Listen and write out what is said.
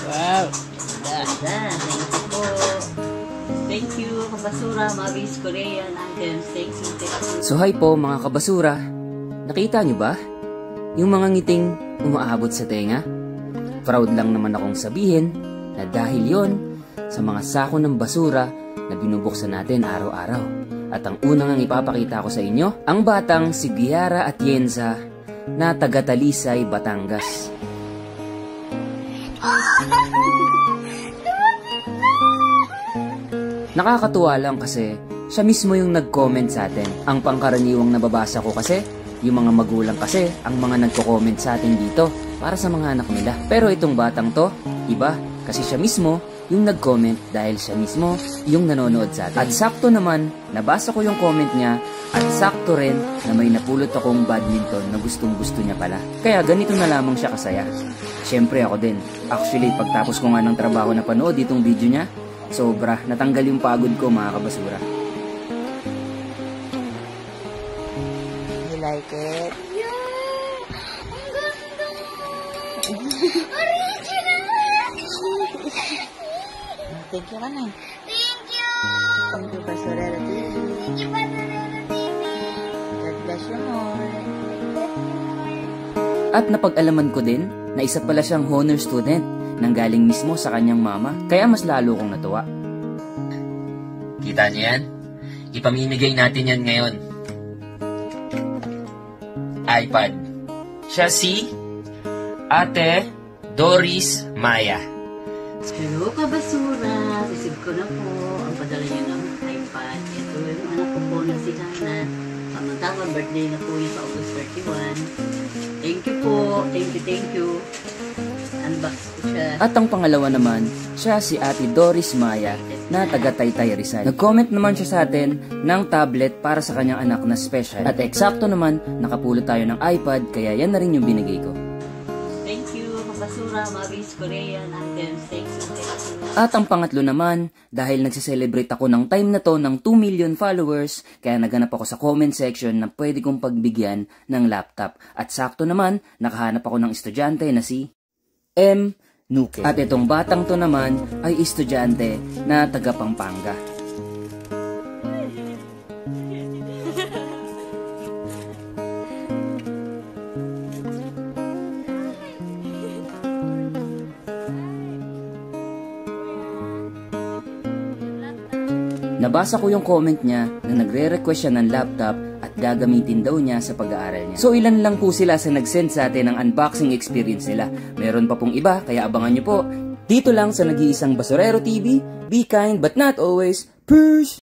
Wow! Thank you po. Thank you, kabasura, Mabis Korean Anthems. Thank you. So hi po mga kabasura. Nakita nyo ba? Yung mga ngiting umaabot sa tenga? Proud lang naman akong sabihin na dahil yon sa mga sako ng basura na binubuksan natin araw-araw. At ang unang ang ipapakita ko sa inyo, ang batang si Giara Atienza na taga Talisay, Batangas. Nakakatuwa lang kasi siya mismo yung nag-comment sa atin. Ang pangkaraniwang nababasa ko kasi, yung mga magulang kasi ang mga nagko-comment sa atin dito para sa mga anak nila. Pero itong batang to, iba kasi siya mismo yung nag-comment dahil siya mismo yung nanonood sa atin. At sakto naman, nabasa ko yung comment niya at sakto rin na may napulot akong badminton na gustong-gusto niya pala. Kaya ganito na lamang siya kasaya. Siyempre ako din. Actually, pagtapos ko nga ng trabaho na panood itong video niya, sobra, natanggal yung pagod ko mga kabasura. You like it? Yeah! Ang ganda! Original! Thank you ka na. Thank you! Thank you, Basurero TV. Thank you, Basurero TV! God bless you more. At napag-alaman ko din na isa pala siyang honor student nang galing mismo sa kanyang mama. Kaya mas lalo kong natuwa. Kita niyo yan? Ipamimigay natin yan ngayon. iPad. Siya si Ate Doris Maya. Hello, kabasura. Receive ko na po ang padala niyo ng iPad. Ito yung anak ko po na si Hana. Tamang-tamang birthday na po yung August 31. Thank you po. Thank you. Unbox ko siya. At ang pangalawa naman, siya si Ate Doris Maya na taga Taytay Rizal. Nag-comment naman siya sa atin ng tablet para sa kanyang anak na special. At eksakto naman, nakapulot tayo ng iPad kaya yan na rin yung binigay ko. Thank you, kabasura, Mabis Korean Anthems. Thanks. At ang pangatlo naman, dahil nagsiselebrate ako ng time na to ng 2 million followers, kaya naganap ako sa comment section na pwede kong pagbigyan ng laptop. At sakto naman, nakahanap ako ng estudyante na si M. Nuke. At itong batang to naman ay estudyante na taga Pampanga. Nabasa ko yung comment niya na nagre-request siya ng laptop at gagamitin daw niya sa pag-aaral niya. So ilan lang po sila sa nag-send sa atin ng unboxing experience nila. Meron pa pong iba, kaya abangan nyo po. Dito lang sa nag-iisang Basurero TV, be kind but not always. Peace!